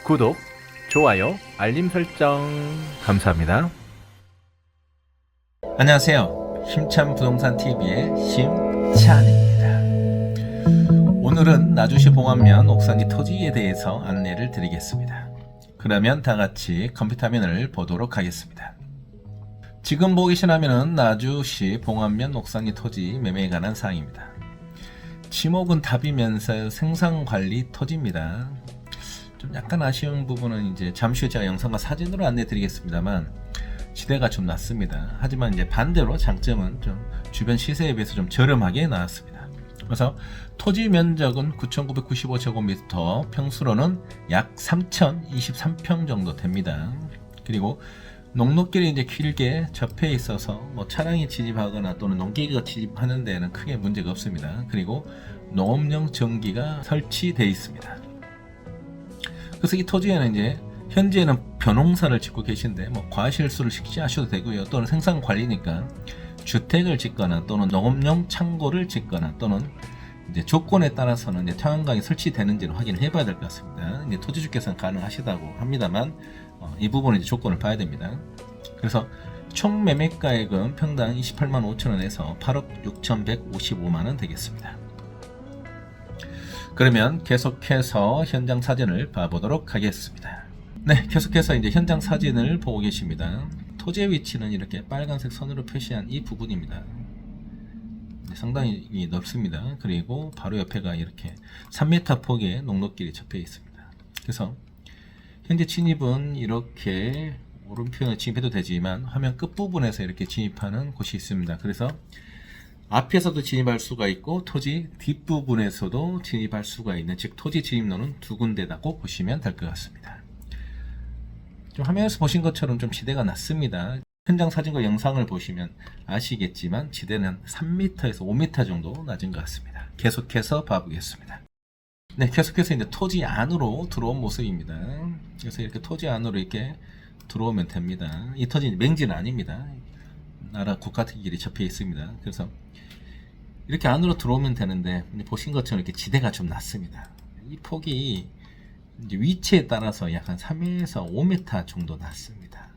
구독, 좋아요, 알림 설정 감사합니다. 안녕하세요. 힘찬 부동산 TV의 힘찬입니다. 오늘은 나주시 봉안면 옥산지 토지에 대해서 안내를 드리겠습니다. 그러면 다 같이 컴퓨터 화면을 보도록 하겠습니다. 지금 보고 계신 화면은 나주시 봉안면 옥산지 토지 매매에 관한 사항입니다. 지목은 답이면서 생산관리 토지입니다. 좀 약간 아쉬운 부분은 이제 잠시 후 제가 영상과 사진으로 안내 드리겠습니다만 지대가 좀 낮습니다. 하지만 이제 반대로 장점은 좀 주변 시세에 비해서 좀 저렴하게 나왔습니다. 그래서 토지 면적은 9,995제곱미터, 평수로는 약 3,023평 정도 됩니다. 그리고 농로길이 이제 길게 접해 있어서 뭐 차량이 진입하거나 또는 농기계가 진입하는 데는 크게 문제가 없습니다. 그리고 농업용 전기가 설치되어 있습니다. 그래서 이 토지에는 이제 현재는 벼농사를 짓고 계신데 뭐 과실수를 식지하셔도 되고요. 또는 생산 관리니까 주택을 짓거나 또는 농업용 창고를 짓거나 또는 이제 조건에 따라서는 이제 태양광이 설치되는지를 확인을 해봐야 될 것 같습니다. 이제 토지주께서는 가능하시다고 합니다만 이 부분은 이제 조건을 봐야 됩니다. 그래서 총 매매가액은 평당 28만 5천 원에서 8억 6,155만 원 되겠습니다. 그러면 계속해서 현장 사진을 봐보도록 하겠습니다. 네, 계속해서 이제 현장 사진을 보고 계십니다. 토지의 위치는 이렇게 빨간색 선으로 표시한 이 부분입니다. 상당히 넓습니다. 그리고 바로 옆에가 이렇게 3m 폭의 농로길이 접해 있습니다. 그래서 현재 진입은 이렇게 오른편에 진입해도 되지만 화면 끝부분에서 이렇게 진입하는 곳이 있습니다. 그래서 앞에서도 진입할 수가 있고 토지 뒷부분에서도 진입할 수가 있는, 즉 토지 진입로는 두 군데라고 보시면 될 것 같습니다. 좀 화면에서 보신 것처럼 좀 지대가 낮습니다. 현장 사진과 영상을 보시면 아시겠지만 지대는 3m에서 5m 정도 낮은 것 같습니다. 계속해서 봐보겠습니다. 네, 계속해서 이제 토지 안으로 들어온 모습입니다. 그래서 이렇게 토지 안으로 이렇게 들어오면 됩니다. 이 토지 맹지는 아닙니다. 나라 국가특길이 접해 있습니다. 그래서 이렇게 안으로 들어오면 되는데 보신 것처럼 이렇게 지대가 좀 낮습니다. 이 폭이 이제 위치에 따라서 약 한 3에서 5m 정도 낮습니다.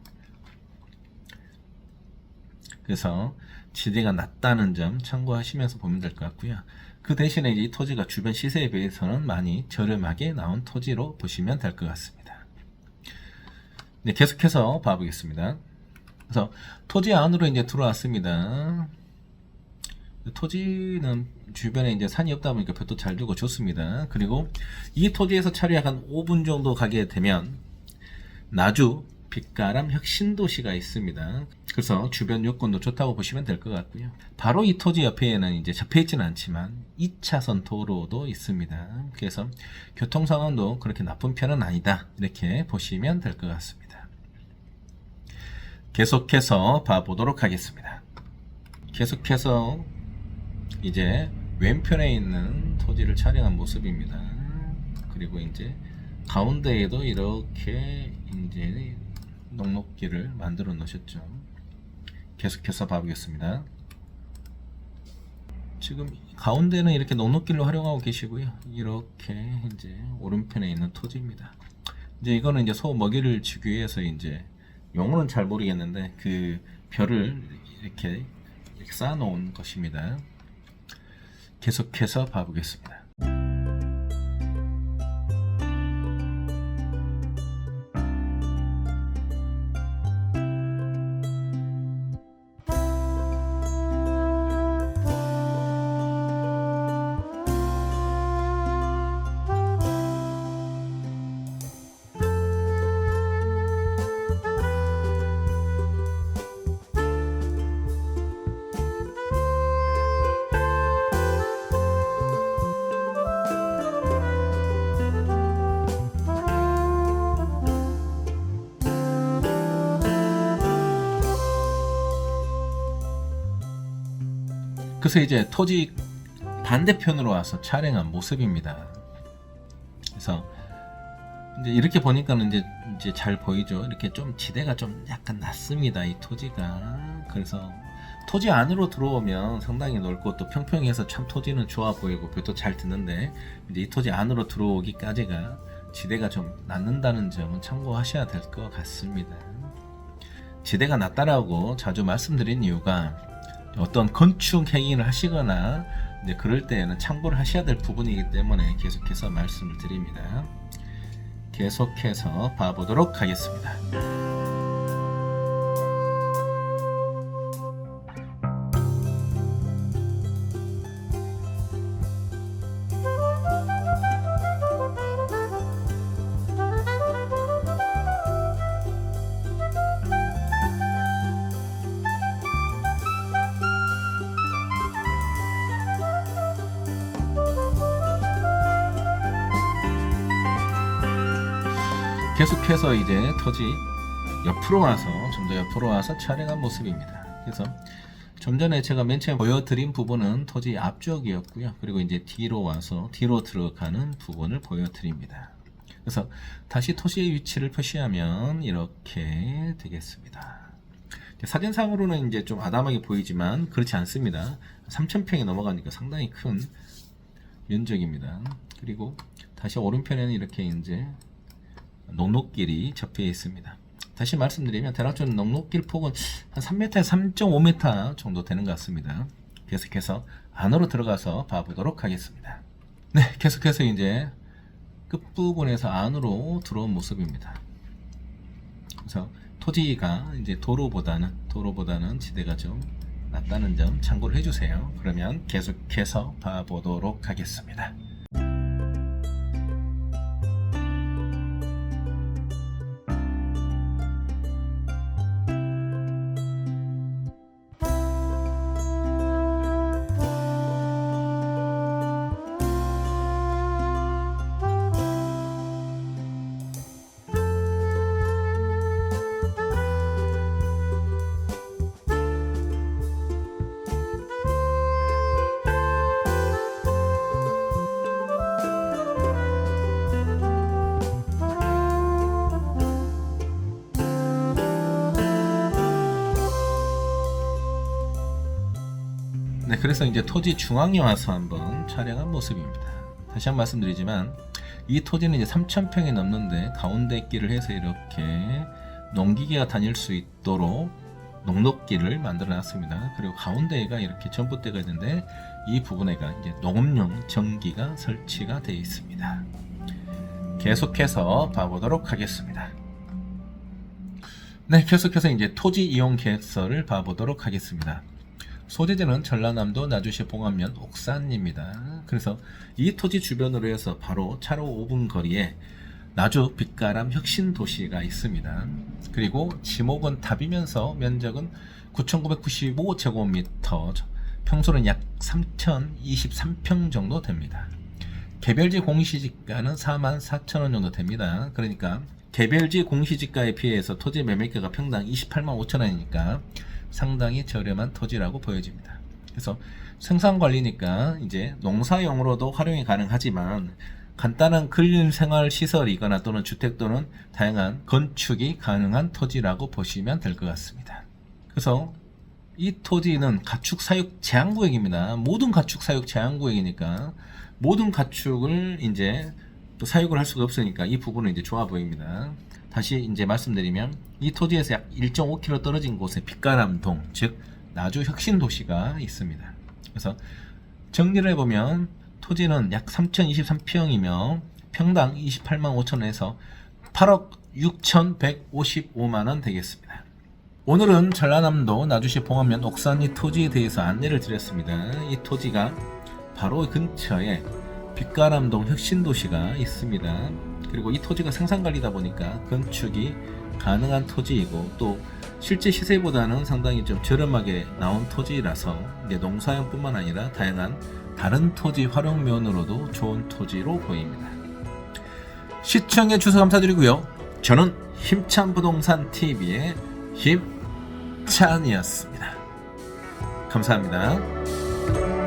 그래서 지대가 낮다는 점 참고하시면서 보면 될 것 같고요. 그 대신에 이제 이 토지가 주변 시세에 비해서는 많이 저렴하게 나온 토지로 보시면 될 것 같습니다. 네, 계속해서 봐보겠습니다. 그래서 토지 안으로 이제 들어왔습니다. 토지는 주변에 이제 산이 없다 보니까 볕도 잘 들고 좋습니다. 그리고 이 토지에서 차로 약 한 5분 정도 가게 되면 나주 빛가람 혁신도시가 있습니다. 그래서 주변 요건도 좋다고 보시면 될 것 같고요. 바로 이 토지 옆에는 이제 접해 있지는 않지만 2차선 도로도 있습니다. 그래서 교통 상황도 그렇게 나쁜 편은 아니다, 이렇게 보시면 될 것 같습니다. 계속해서 봐보도록 하겠습니다. 계속해서 이제 왼편에 있는 토지를 촬영한 모습입니다. 그리고 이제 가운데에도 이렇게 이제 농로길을 만들어 놓으셨죠. 계속해서 봐보겠습니다. 지금 가운데는 이렇게 농로길로 활용하고 계시고요. 이렇게 이제 오른편에 있는 토지입니다. 이제 이거는 이제 소 먹이를 주기 위해서 이제 용어는 잘 모르겠는데 그 벼를 이렇게 쌓아 놓은 것입니다. 계속해서 봐보겠습니다. 그래서 이제 토지 반대편으로 와서 촬영한 모습입니다. 그래서 이제 이렇게 보니까는 이제 잘 보이죠. 이렇게 좀 지대가 좀 약간 낮습니다, 이 토지가. 그래서 토지 안으로 들어오면 상당히 넓고 또 평평해서 참 토지는 좋아 보이고 볕도 잘 드는데 이제 이 토지 안으로 들어오기까지가 지대가 좀 낮는다는 점은 참고하셔야 될 것 같습니다. 지대가 낮다라고 자주 말씀드린 이유가 어떤 건축 행위를 하시거나 이제 그럴 때에는 참고를 하셔야 될 부분이기 때문에 계속해서 말씀을 드립니다. 계속해서 봐보도록 하겠습니다. 계속해서 이제 토지 옆으로 와서 좀 더 옆으로 와서 촬영한 모습입니다. 그래서 좀 전에 제가 맨 처음에 보여드린 부분은 토지 앞쪽이었고요. 그리고 이제 뒤로 와서 뒤로 들어가는 부분을 보여드립니다. 그래서 다시 토지의 위치를 표시하면 이렇게 되겠습니다. 사진상으로는 이제 좀 아담하게 보이지만 그렇지 않습니다. 3,000평이 넘어가니까 상당히 큰 면적입니다. 그리고 다시 오른편에는 이렇게 이제 녹록길이 접해 있습니다. 다시 말씀드리면 대략적으로 녹록길 폭은 한 3m에서 3.5m 정도 되는 것 같습니다. 계속해서 안으로 들어가서 봐보도록 하겠습니다. 네, 계속해서 이제 끝부분에서 안으로 들어온 모습입니다. 그래서 토지가 이제 도로보다는 지대가 좀 낮다는 점 참고를 해주세요. 그러면 계속해서 봐보도록 하겠습니다. 네, 그래서 이제 토지 중앙에 와서 한번 촬영한 모습입니다. 다시 한번 말씀드리지만 이 토지는 이제 3,000평이 넘는데 가운데 길을 해서 이렇게 농기계가 다닐 수 있도록 농록길을 만들어 놨습니다. 그리고 가운데가 이렇게 전봇대가 있는데 이 부분에가 이제 농업용 전기가 설치가 되어 있습니다. 계속해서 봐보도록 하겠습니다. 네, 계속해서 이제 토지 이용 계획서를 봐보도록 하겠습니다. 소재지는 전라남도 나주시 봉안면 옥산입니다. 그래서 이 토지 주변으로 해서 바로 차로 5분 거리에 나주 빛가람 혁신도시가 있습니다. 그리고 지목은 답이면서 면적은 9,995제곱미터, 평수는 약 3,023평 정도 됩니다. 개별지 공시지가는 44,000원 정도 됩니다. 그러니까 개별지 공시지가에 비해서 토지 매매가가 평당 28만 5천원이니까 상당히 저렴한 토지라고 보여집니다. 그래서 생산관리니까 이제 농사용으로도 활용이 가능하지만 간단한 근린생활시설이거나 또는 주택 또는 다양한 건축이 가능한 토지라고 보시면 될 것 같습니다. 그래서 이 토지는 가축사육 제한구역입니다. 모든 가축사육 제한구역이니까 모든 가축을 이제 또 사육을 할 수가 없으니까 이 부분은 이제 좋아 보입니다. 다시 이제 말씀드리면 이 토지에서 약 1.5km 떨어진 곳에 빛가람동, 즉 나주 혁신도시가 있습니다. 그래서 정리를 해보면 토지는 약 3,023평이며 평당 28만 5천원에서 8억 6,155만원 되겠습니다. 오늘은 전라남도 나주시 봉안면 옥산 이 토지에 대해서 안내를 드렸습니다. 이 토지가 바로 근처에 빛가람동 혁신도시가 있습니다. 그리고 이 토지가 생산관리다 보니까 건축이 가능한 토지이고 또 실제 시세보다는 상당히 좀 저렴하게 나온 토지라서 이제 농사용뿐만 아니라 다양한 다른 토지 활용 면으로도 좋은 토지로 보입니다. 시청해 주셔서 감사드리고요. 저는 힘찬 부동산 TV의 힘찬이었습니다. 감사합니다.